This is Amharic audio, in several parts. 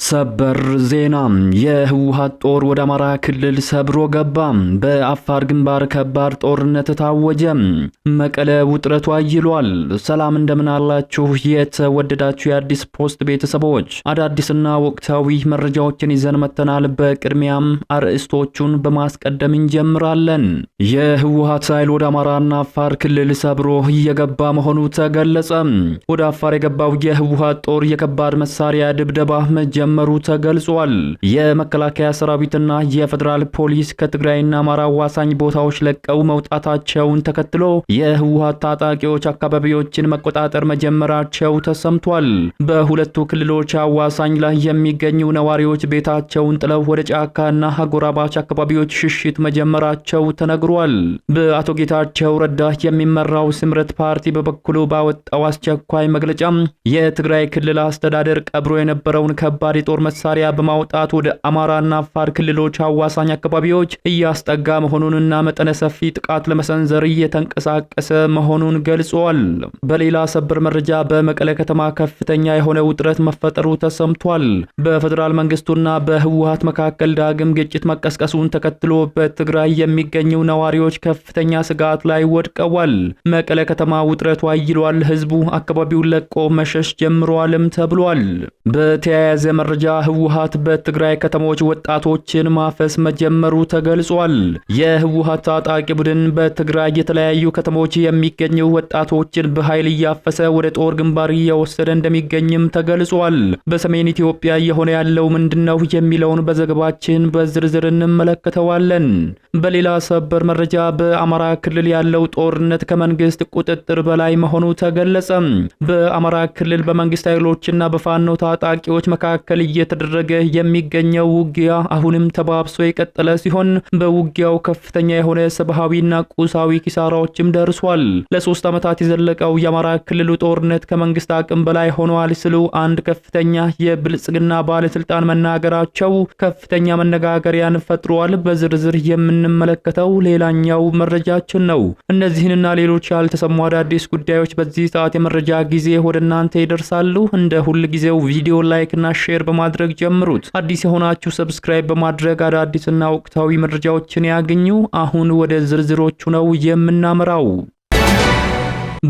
ሰበር ዜና የህወሓት ጦር ወደ አማራ ክልል ሰብሮ ገባ። በአፋር ግንባር ከባድ ጦርነት ታወጀ። መቀለ ውጥረቱ አይሏል። ሰላም እንደምን አላችሁ የተወደዳችሁ የአዲስ ፖስት ቤተሰቦች፣ አዳዲስና ወቅታዊ መረጃዎችን ይዘን መተናል። በቅድሚያም አርዕስቶቹን በማስቀደም እንጀምራለን። የህወሓት ኃይል ወደ አማራና አፋር ክልል ሰብሮ እየገባ መሆኑ ተገለጸ። ወደ አፋር የገባው የህወሓት ጦር የከባድ መሳሪያ ድብደባ መሩ ተገልጿል። የመከላከያ ሰራዊትና የፌደራል ፖሊስ ከትግራይና አማራ ዋሳኝ ቦታዎች ለቀው መውጣታቸውን ተከትሎ የህወሓት ታጣቂዎች አካባቢዎችን መቆጣጠር መጀመራቸው ተሰምቷል። በሁለቱ ክልሎች አዋሳኝ ላይ የሚገኙ ነዋሪዎች ቤታቸውን ጥለው ወደ ጫካና አጎራባች አካባቢዎች ሽሽት መጀመራቸው ተነግሯል። በአቶ ጌታቸው ረዳ የሚመራው ስምረት ፓርቲ በበኩሉ ባወጣው አስቸኳይ መግለጫ የትግራይ ክልል አስተዳደር ቀብሮ የነበረውን ከባድ የጦር መሳሪያ በማውጣት ወደ አማራና አፋር ክልሎች አዋሳኝ አካባቢዎች እያስጠጋ መሆኑንና መጠነ ሰፊ ጥቃት ለመሰንዘር እየተንቀሳቀሰ መሆኑን ገልጿል። በሌላ ሰበር መረጃ በመቀለ ከተማ ከፍተኛ የሆነ ውጥረት መፈጠሩ ተሰምቷል። በፌደራል መንግስቱና በህወሓት መካከል ዳግም ግጭት መቀስቀሱን ተከትሎ በትግራይ የሚገኙ ነዋሪዎች ከፍተኛ ስጋት ላይ ወድቀዋል። መቀለ ከተማ ውጥረቱ አይሏል። ህዝቡ አካባቢውን ለቆ መሸሽ ጀምሯልም ተብሏል። በተያያዘ መረጃ ህወሓት በትግራይ ከተሞች ወጣቶችን ማፈስ መጀመሩ ተገልጿል። የህወሓት ታጣቂ ቡድን በትግራይ የተለያዩ ከተሞች የሚገኙ ወጣቶችን በኃይል እያፈሰ ወደ ጦር ግንባር እየወሰደ እንደሚገኝም ተገልጿል። በሰሜን ኢትዮጵያ እየሆነ ያለው ምንድነው የሚለውን በዘገባችን በዝርዝር እንመለከተዋለን። በሌላ ሰበር መረጃ በአማራ ክልል ያለው ጦርነት ከመንግስት ቁጥጥር በላይ መሆኑ ተገለጸ። በአማራ ክልል በመንግስት ኃይሎችና በፋኖ ታጣቂዎች መካከል እየተደረገ የሚገኘው ውጊያ አሁንም ተባብሶ የቀጠለ ሲሆን በውጊያው ከፍተኛ የሆነ ሰብአዊና ቁሳዊ ኪሳራዎችም ደርሷል። ለ3 ዓመታት የዘለቀው የአማራ ክልሉ ጦርነት ከመንግስት አቅም በላይ ሆኗል ሲሉ አንድ ከፍተኛ የብልጽግና ባለስልጣን መናገራቸው ከፍተኛ መነጋገሪያን ፈጥሯል። በዝርዝር የምንመለከተው ሌላኛው መረጃችን ነው። እነዚህንና ሌሎች ያልተሰሙ አዳዲስ ጉዳዮች በዚህ ሰዓት የመረጃ ጊዜ ወደ እናንተ ይደርሳሉ። እንደ ሁል ጊዜው ቪዲዮ ላይክ እና ሼር በማድረግ ጀምሩት። አዲስ የሆናችሁ ሰብስክራይብ በማድረግ አዳዲስና ወቅታዊ መረጃዎችን ያገኙ። አሁን ወደ ዝርዝሮቹ ነው የምናመራው።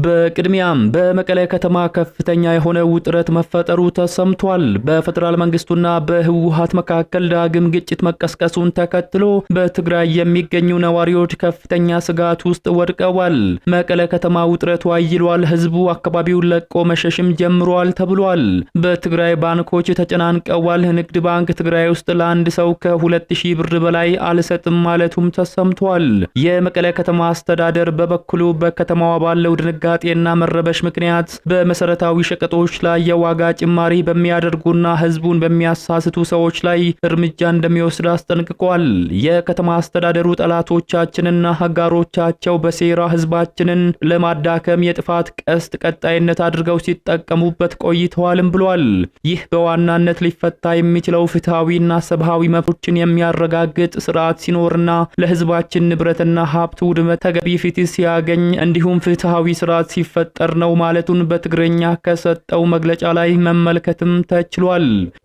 በቅድሚያም በመቀለ ከተማ ከፍተኛ የሆነ ውጥረት መፈጠሩ ተሰምቷል። በፌደራል መንግስቱና በህወሓት መካከል ዳግም ግጭት መቀስቀሱን ተከትሎ በትግራይ የሚገኙ ነዋሪዎች ከፍተኛ ስጋት ውስጥ ወድቀዋል። መቀለ ከተማ ውጥረቱ አይሏል። ህዝቡ አካባቢውን ለቆ መሸሽም ጀምሯል ተብሏል። በትግራይ ባንኮች ተጨናንቀዋል። ንግድ ባንክ ትግራይ ውስጥ ለአንድ ሰው ከ2000 ብር በላይ አልሰጥም ማለቱም ተሰምቷል። የመቀለ ከተማ አስተዳደር በበኩሉ በከተማዋ ባለው ጋጤና መረበሽ ምክንያት በመሰረታዊ ሸቀጦች ላይ የዋጋ ጭማሪ በሚያደርጉና ህዝቡን በሚያሳስቱ ሰዎች ላይ እርምጃ እንደሚወስድ አስጠንቅቋል። የከተማ አስተዳደሩ ጠላቶቻችንና አጋሮቻቸው በሴራ ህዝባችንን ለማዳከም የጥፋት ቀስት ቀጣይነት አድርገው ሲጠቀሙበት ቆይተዋልም ብሏል። ይህ በዋናነት ሊፈታ የሚችለው ፍትሃዊና ሰብአዊ መብቶችን የሚያረጋግጥ ስርዓት ሲኖርና ለህዝባችን ንብረትና ሀብት ውድመት ተገቢ ፍትህ ሲያገኝ እንዲሁም ፍትሃዊ ስርዓት ሲፈጠር ነው ማለቱን በትግረኛ ከሰጠው መግለጫ ላይ መመልከትም ተችሏል።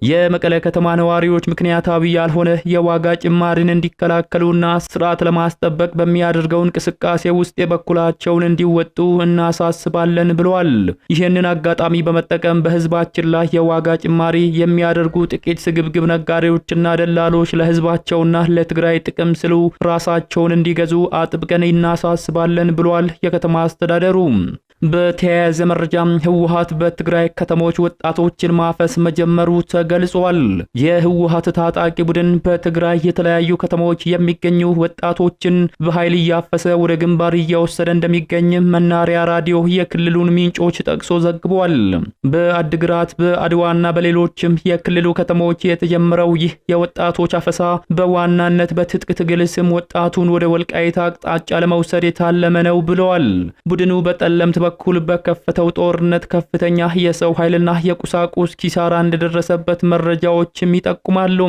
የመቀለ ከተማ ነዋሪዎች ምክንያታዊ ያልሆነ የዋጋ ጭማሪን እንዲከላከሉና ስርዓት ለማስጠበቅ በሚያደርገው እንቅስቃሴ ውስጥ የበኩላቸውን እንዲወጡ እናሳስባለን ብለዋል። ይህንን አጋጣሚ በመጠቀም በህዝባችን ላይ የዋጋ ጭማሪ የሚያደርጉ ጥቂት ስግብግብ ነጋዴዎችና ደላሎች ለህዝባቸውና ለትግራይ ጥቅም ሲሉ ራሳቸውን እንዲገዙ አጥብቀን እናሳስባለን ብለዋል የከተማ አስተዳደሩ። በተያያዘ መረጃ ህወሓት በትግራይ ከተሞች ወጣቶችን ማፈስ መጀመሩ ተገልጿል። የህወሓት ታጣቂ ቡድን በትግራይ የተለያዩ ከተሞች የሚገኙ ወጣቶችን በኃይል እያፈሰ ወደ ግንባር እየወሰደ እንደሚገኝ መናሪያ ራዲዮ የክልሉን ምንጮች ጠቅሶ ዘግቧል። በአድግራት በአድዋና በሌሎችም የክልሉ ከተሞች የተጀመረው ይህ የወጣቶች አፈሳ በዋናነት በትጥቅ ትግል ስም ወጣቱን ወደ ወልቃይት አቅጣጫ ለመውሰድ የታለመ ነው ብለዋል። ቡድኑ በጠለምት በኩል በከፈተው ጦርነት ከፍተኛ የሰው ኃይልና የቁሳቁስ ኪሳራ እንደደረሰበት መረጃዎችም ይጠቁማሉ።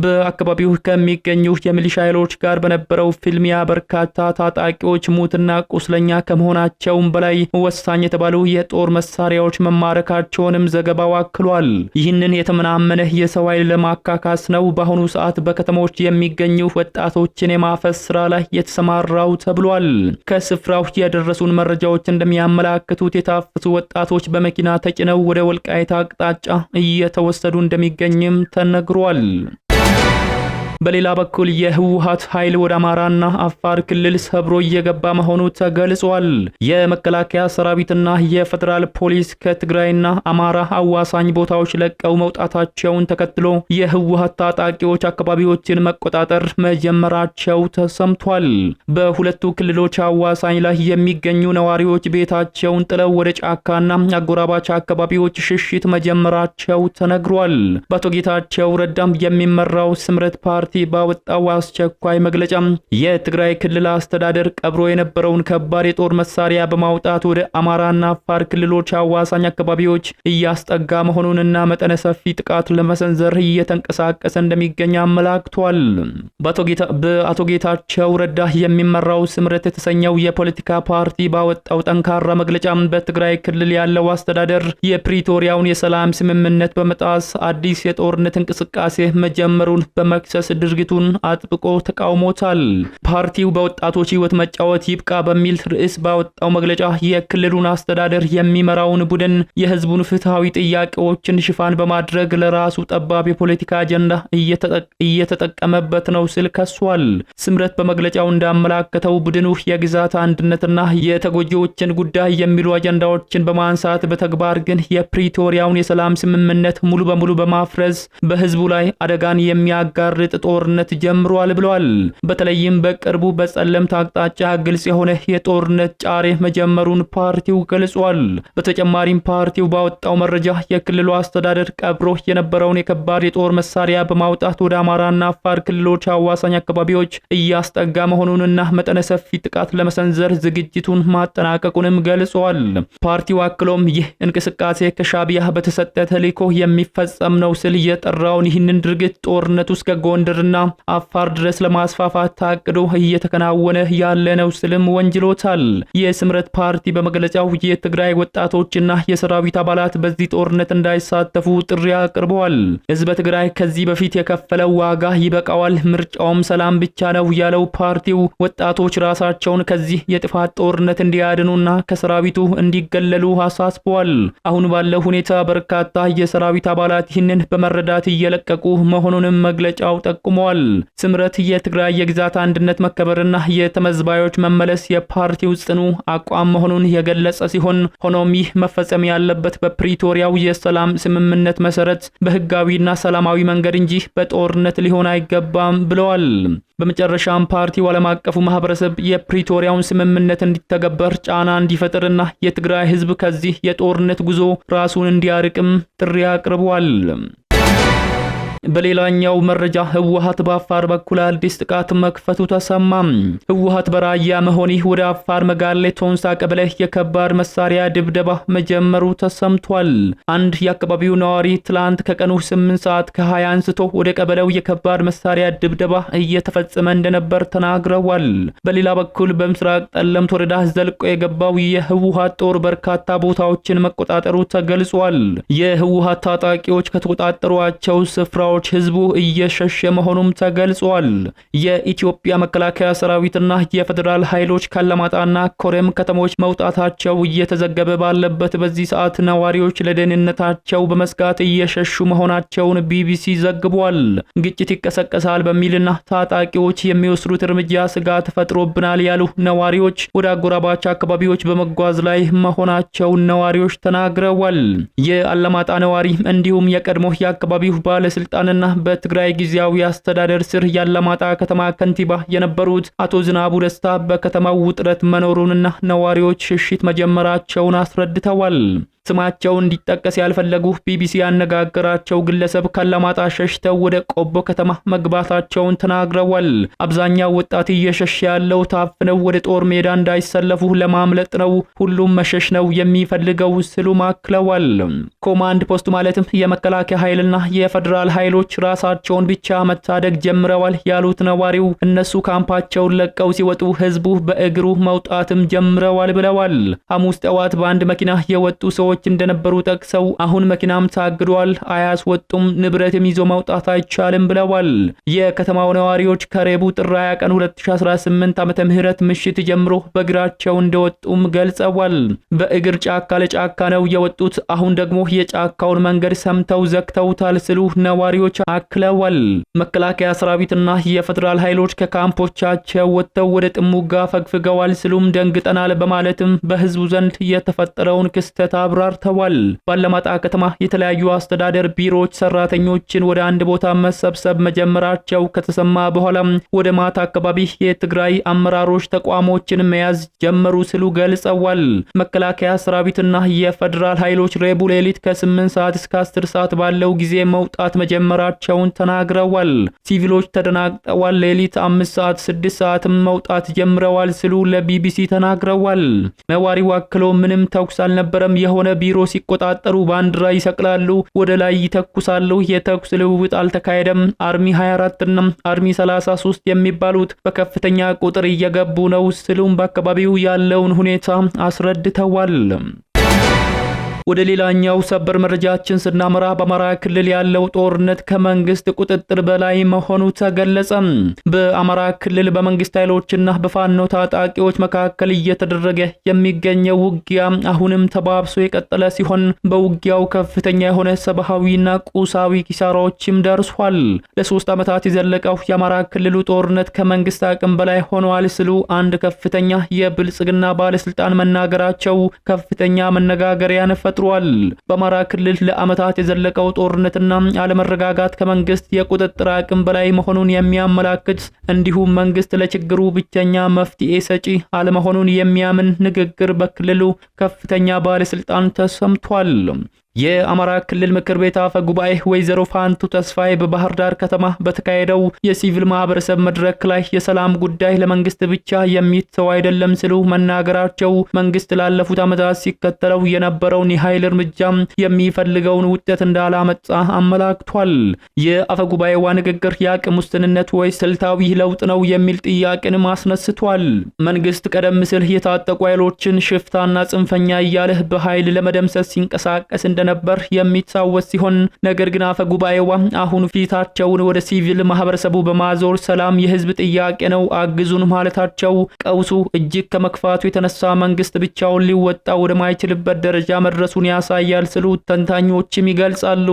በአካባቢው ከሚገኙ የሚሊሻ ኃይሎች ጋር በነበረው ፍልሚያ በርካታ ታጣቂዎች ሙትና ቁስለኛ ከመሆናቸውም በላይ ወሳኝ የተባሉ የጦር መሳሪያዎች መማረካቸውንም ዘገባው አክሏል። ይህንን የተመናመነ የሰው ኃይል ለማካካስ ነው በአሁኑ ሰዓት በከተሞች የሚገኙ ወጣቶችን የማፈስ ስራ ላይ የተሰማራው ተብሏል። ከስፍራው የደረሱን መረጃዎች እንደሚያመላክቱት የታፈሱ ወጣቶች በመኪና ተጭነው ወደ ወልቃይት አቅጣጫ እየተወሰዱ እንደሚገኝም ተነግሯል። በሌላ በኩል የህወሓት ኃይል ወደ አማራና አፋር ክልል ሰብሮ እየገባ መሆኑ ተገልጿል። የመከላከያ ሰራዊትና የፌደራል ፖሊስ ከትግራይና አማራ አዋሳኝ ቦታዎች ለቀው መውጣታቸውን ተከትሎ የህወሓት ታጣቂዎች አካባቢዎችን መቆጣጠር መጀመራቸው ተሰምቷል። በሁለቱ ክልሎች አዋሳኝ ላይ የሚገኙ ነዋሪዎች ቤታቸውን ጥለው ወደ ጫካና አጎራባች አካባቢዎች ሽሽት መጀመራቸው ተነግሯል። በአቶ ጌታቸው ረዳም የሚመራው ስምረት ፓርቲ ባወጣው አስቸኳይ መግለጫ የትግራይ ክልል አስተዳደር ቀብሮ የነበረውን ከባድ የጦር መሳሪያ በማውጣት ወደ አማራና አፋር ክልሎች አዋሳኝ አካባቢዎች እያስጠጋ መሆኑንና መጠነ ሰፊ ጥቃት ለመሰንዘር እየተንቀሳቀሰ እንደሚገኝ አመላክቷል። በአቶ ጌታቸው ረዳ የሚመራው ስምረት የተሰኘው የፖለቲካ ፓርቲ ባወጣው ጠንካራ መግለጫ በትግራይ ክልል ያለው አስተዳደር የፕሪቶሪያውን የሰላም ስምምነት በመጣስ አዲስ የጦርነት እንቅስቃሴ መጀመሩን በመክሰስ ድርጊቱን አጥብቆ ተቃውሞታል። ፓርቲው በወጣቶች ህይወት መጫወት ይብቃ በሚል ርዕስ ባወጣው መግለጫ የክልሉን አስተዳደር የሚመራውን ቡድን የህዝቡን ፍትሃዊ ጥያቄዎችን ሽፋን በማድረግ ለራሱ ጠባብ የፖለቲካ አጀንዳ እየተጠቀመበት ነው ሲል ከሷል። ስምረት በመግለጫው እንዳመላከተው ቡድኑ የግዛት አንድነትና የተጎጂዎችን ጉዳይ የሚሉ አጀንዳዎችን በማንሳት በተግባር ግን የፕሪቶሪያውን የሰላም ስምምነት ሙሉ በሙሉ በማፍረስ በህዝቡ ላይ አደጋን የሚያጋርጥ ጦርነት ጀምሯል ብለዋል። በተለይም በቅርቡ በጸለምት አቅጣጫ ግልጽ የሆነ የጦርነት ጫሬ መጀመሩን ፓርቲው ገልጿል። በተጨማሪም ፓርቲው ባወጣው መረጃ የክልሉ አስተዳደር ቀብሮ የነበረውን የከባድ የጦር መሳሪያ በማውጣት ወደ አማራና አፋር ክልሎች አዋሳኝ አካባቢዎች እያስጠጋ መሆኑንና መጠነ ሰፊ ጥቃት ለመሰንዘር ዝግጅቱን ማጠናቀቁንም ገልጿል። ፓርቲው አክሎም ይህ እንቅስቃሴ ከሻቢያ በተሰጠ ተልዕኮ የሚፈጸም ነው ሲል የጠራውን ይህንን ድርጊት ጦርነት ውስጥ ከጎንደርና አፋር ድረስ ለማስፋፋት ታቅዶ እየተከናወነ ያለ ነው ሲልም ወንጅሎታል። የስምረት ፓርቲ በመግለጫው የትግራይ ወጣቶችና የሰራዊት አባላት በዚህ ጦርነት እንዳይሳተፉ ጥሪ አቅርበዋል። ህዝበ ትግራይ ከዚህ በፊት የከፈለው ዋጋ ይበቃዋል፣ ምርጫውም ሰላም ብቻ ነው ያለው ፓርቲው ወጣቶች ራሳቸውን ከዚህ የጥፋት ጦርነት እንዲያድኑና ከሰራዊቱ እንዲገለሉ አሳስበዋል። አሁን ባለው ሁኔታ በርካታ የሰራዊት አባላት ይህንን በመረዳት እየለቀቁ መሆኑንም መግለጫው ጠቁመዋል። ስምረት የትግራይ የግዛት አንድነት መከበርና የተመዝባዮች መመለስ የፓርቲው ጽኑ አቋም መሆኑን የገለጸ ሲሆን ሆኖም ይህ መፈጸም ያለበት በፕሪቶሪያው የሰላም ስምምነት መሰረት በህጋዊና ሰላማዊ መንገድ እንጂ በጦርነት ሊሆን አይገባም ብለዋል። በመጨረሻም ፓርቲው ዓለም አቀፉ ማህበረሰብ የፕሪቶሪያውን ስምምነት እንዲተገበር ጫና እንዲፈጥርና የትግራይ ህዝብ ከዚህ የጦርነት ጉዞ ራሱን እንዲያርቅም ጥሪ አቅርቧል። በሌላኛው መረጃ ህወሓት በአፋር በኩል አዲስ ጥቃት መክፈቱ ተሰማ። ህወሓት በራያ መሆኒ ወደ አፋር መጋሌ ቶንሳ ቀበሌ የከባድ መሳሪያ ድብደባ መጀመሩ ተሰምቷል። አንድ የአካባቢው ነዋሪ ትላንት ከቀኑ 8 ሰዓት ከ20 አንስቶ ወደ ቀበሌው የከባድ መሳሪያ ድብደባ እየተፈጸመ እንደነበር ተናግረዋል። በሌላ በኩል በምስራቅ ጠለምት ወረዳ ዘልቆ የገባው የህወሓት ጦር በርካታ ቦታዎችን መቆጣጠሩ ተገልጿል። የህወሓት ታጣቂዎች ከተቆጣጠሯቸው ስፍራዎች ህዝቡ እየሸሸ መሆኑም ተገልጿል። የኢትዮጵያ መከላከያ ሰራዊትና የፌደራል ኃይሎች ካላማጣና ኮረም ከተሞች መውጣታቸው እየተዘገበ ባለበት በዚህ ሰዓት ነዋሪዎች ለደህንነታቸው በመስጋት እየሸሹ መሆናቸውን ቢቢሲ ዘግቧል። ግጭት ይቀሰቀሳል በሚልና ታጣቂዎች የሚወስዱት እርምጃ ስጋት ፈጥሮብናል ያሉ ነዋሪዎች ወደ አጎራባች አካባቢዎች በመጓዝ ላይ መሆናቸውን ነዋሪዎች ተናግረዋል። የአላማጣ ነዋሪ እንዲሁም የቀድሞ የአካባቢው ባለስልጣን እና በትግራይ ጊዜያዊ አስተዳደር ስር ያላማጣ ከተማ ከንቲባ የነበሩት አቶ ዝናቡ ደስታ በከተማው ውጥረት መኖሩንና ነዋሪዎች ሽሽት መጀመራቸውን አስረድተዋል። ስማቸው እንዲጠቀስ ያልፈለጉ ቢቢሲ ያነጋገራቸው ግለሰብ ካላማጣ ሸሽተው ወደ ቆቦ ከተማ መግባታቸውን ተናግረዋል። አብዛኛው ወጣት እየሸሸ ያለው ታፍነው ወደ ጦር ሜዳ እንዳይሰለፉ ለማምለጥ ነው፣ ሁሉም መሸሽ ነው የሚፈልገው ሲሉ አክለዋል። ኮማንድ ፖስቱ ማለትም የመከላከያ ኃይልና የፌደራል ኃይሎች ራሳቸውን ብቻ መታደግ ጀምረዋል ያሉት ነዋሪው እነሱ ካምፓቸውን ለቀው ሲወጡ ህዝቡ በእግሩ መውጣትም ጀምረዋል ብለዋል። ሐሙስ ጠዋት በአንድ መኪና የወጡ ሰዎች እንደነበሩ ጠቅሰው አሁን መኪናም ታግዷል፣ አያስወጡም፣ ንብረትም ይዞ መውጣት አይቻልም ብለዋል። የከተማው ነዋሪዎች ከረቡዕ ጥር 20 ቀን 2018 ዓመተ ምህረት ምሽት ጀምሮ በእግራቸው እንደወጡም ገልጸዋል። በእግር ጫካ ለጫካ ነው የወጡት፣ አሁን ደግሞ የጫካውን መንገድ ሰምተው ዘግተውታል ሲሉ ነዋሪዎች አክለዋል። መከላከያ ሰራዊትና የፌደራል ኃይሎች ከካምፖቻቸው ወጥተው ወደ ጥሙጋ ፈግፍገዋል ሲሉም ደንግጠናል በማለትም በህዝቡ ዘንድ የተፈጠረውን ክስተት አብራርተዋል። ባላማጣ ከተማ የተለያዩ አስተዳደር ቢሮዎች ሰራተኞችን ወደ አንድ ቦታ መሰብሰብ መጀመራቸው ከተሰማ በኋላ ወደ ማታ አካባቢ የትግራይ አመራሮች ተቋሞችን መያዝ ጀመሩ ሲሉ ገልጸዋል። መከላከያ ሰራዊትና የፌደራል ኃይሎች ረቡዕ ሌሊት ከ8 ሰዓት እስከ 10 ሰዓት ባለው ጊዜ መውጣት መጀመራቸውን ተናግረዋል። ሲቪሎች ተደናግጠዋል። ሌሊት 5 ሰዓት 6 ሰዓትም መውጣት ጀምረዋል ሲሉ ለቢቢሲ ተናግረዋል። ነዋሪው አክሎ ምንም ተኩስ አልነበረም፣ የሆነ ቢሮ ሲቆጣጠሩ ባንዲራ ይሰቅላሉ፣ ወደ ላይ ይተኩሳሉ፣ የተኩስ ልውውጥ አልተካሄደም። አርሚ 24 እና አርሚ 33 የሚባሉት በከፍተኛ ቁጥር እየገቡ ነው ሲሉም በአካባቢው ያለውን ሁኔታ አስረድተዋል። ወደ ሌላኛው ሰበር መረጃችን ስናመራ በአማራ ክልል ያለው ጦርነት ከመንግስት ቁጥጥር በላይ መሆኑ ተገለጸ። በአማራ ክልል በመንግስት ኃይሎችና በፋኖ ታጣቂዎች መካከል እየተደረገ የሚገኘው ውጊያ አሁንም ተባብሶ የቀጠለ ሲሆን በውጊያው ከፍተኛ የሆነ ሰብአዊና ቁሳዊ ኪሳራዎችም ደርሷል። ለ3 ዓመታት የዘለቀው የአማራ ክልሉ ጦርነት ከመንግስት አቅም በላይ ሆኗል ሲሉ አንድ ከፍተኛ የብልጽግና ባለስልጣን መናገራቸው ከፍተኛ መነጋገሪያን ፈጥሯል። በአማራ ክልል ለዓመታት የዘለቀው ጦርነትና አለመረጋጋት ከመንግስት የቁጥጥር አቅም በላይ መሆኑን የሚያመላክት እንዲሁም መንግስት ለችግሩ ብቸኛ መፍትሄ ሰጪ አለመሆኑን የሚያምን ንግግር በክልሉ ከፍተኛ ባለስልጣን ተሰምቷል። የአማራ ክልል ምክር ቤት አፈ ጉባኤ ወይዘሮ ፋንቱ ተስፋዬ በባህር ዳር ከተማ በተካሄደው የሲቪል ማህበረሰብ መድረክ ላይ የሰላም ጉዳይ ለመንግስት ብቻ የሚተው አይደለም ሲሉ መናገራቸው መንግስት ላለፉት ዓመታት ሲከተለው የነበረውን የኃይል እርምጃ የሚፈልገውን ውጤት እንዳላመጣ አመላክቷል። የአፈ ጉባኤዋ ንግግር የአቅም ውስንነት ወይ ስልታዊ ለውጥ ነው የሚል ጥያቄን አስነስቷል። መንግስት ቀደም ሲል የታጠቁ ኃይሎችን ሽፍታና ጽንፈኛ እያለ በኃይል ለመደምሰስ ሲንቀሳቀስ ነበር የሚታወስ ሲሆን ነገር ግን አፈ ጉባኤዋ አሁን ፊታቸውን ወደ ሲቪል ማህበረሰቡ በማዞር ሰላም የህዝብ ጥያቄ ነው አግዙን ማለታቸው ቀውሱ እጅግ ከመክፋቱ የተነሳ መንግስት ብቻውን ሊወጣ ወደማይችልበት ደረጃ መድረሱን ያሳያል ሲሉ ተንታኞችም ይገልጻሉ።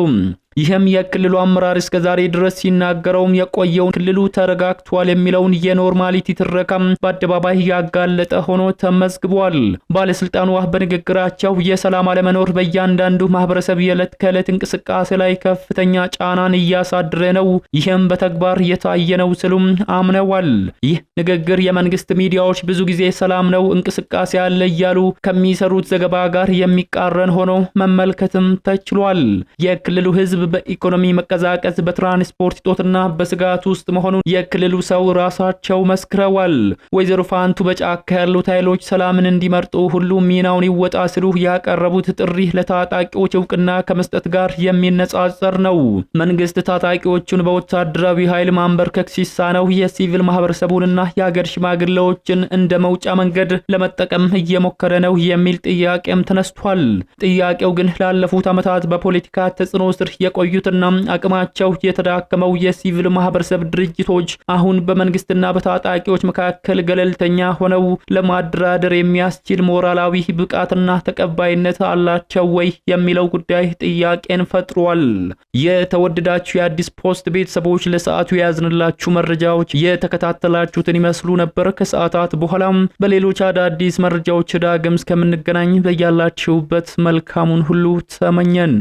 ይህም የክልሉ አመራር እስከ ዛሬ ድረስ ሲናገረውም የቆየውን ክልሉ ተረጋግቷል የሚለውን የኖርማሊቲ ትረካም በአደባባይ ያጋለጠ ሆኖ ተመዝግቧል። ባለስልጣኑ በንግግራቸው የሰላም አለመኖር በእያንዳንዱ ማህበረሰብ የዕለት ከዕለት እንቅስቃሴ ላይ ከፍተኛ ጫናን እያሳደረ ነው፣ ይህም በተግባር የታየ ነው ሲሉም አምነዋል። ይህ ንግግር የመንግስት ሚዲያዎች ብዙ ጊዜ ሰላም ነው እንቅስቃሴ አለ እያሉ ከሚሰሩት ዘገባ ጋር የሚቃረን ሆኖ መመልከትም ተችሏል። የክልሉ ህዝብ በኢኮኖሚ መቀዛቀዝ በትራንስፖርት እጦትና በስጋት ውስጥ መሆኑን የክልሉ ሰው ራሳቸው መስክረዋል። ወይዘሮ ፋንቱ በጫካ ያሉት ኃይሎች ሰላምን እንዲመርጡ ሁሉም ሚናውን ይወጣ ሲሉ ያቀረቡት ጥሪ ለታጣቂዎች እውቅና ከመስጠት ጋር የሚነጻጸር ነው። መንግስት ታጣቂዎቹን በወታደራዊ ኃይል ማንበርከክ ሲሳነው የሲቪል ማህበረሰቡንና የሀገር ሽማግሌዎችን እንደ መውጫ መንገድ ለመጠቀም እየሞከረ ነው የሚል ጥያቄም ተነስቷል። ጥያቄው ግን ላለፉት ዓመታት በፖለቲካ ተጽዕኖ ስር የቆዩትና አቅማቸው የተዳከመው የሲቪል ማህበረሰብ ድርጅቶች አሁን በመንግስትና በታጣቂዎች መካከል ገለልተኛ ሆነው ለማደራደር የሚያስችል ሞራላዊ ብቃትና ተቀባይነት አላቸው ወይ የሚለው ጉዳይ ጥያቄን ፈጥሯል። የተወደዳችሁ የአዲስ ፖስት ቤተሰቦች ለሰዓቱ ያዝንላችሁ መረጃዎች የተከታተላችሁትን ይመስሉ ነበር። ከሰዓታት በኋላም በሌሎች አዳዲስ መረጃዎች ዳግም እስከምንገናኝ በያላችሁበት መልካሙን ሁሉ ተመኘን።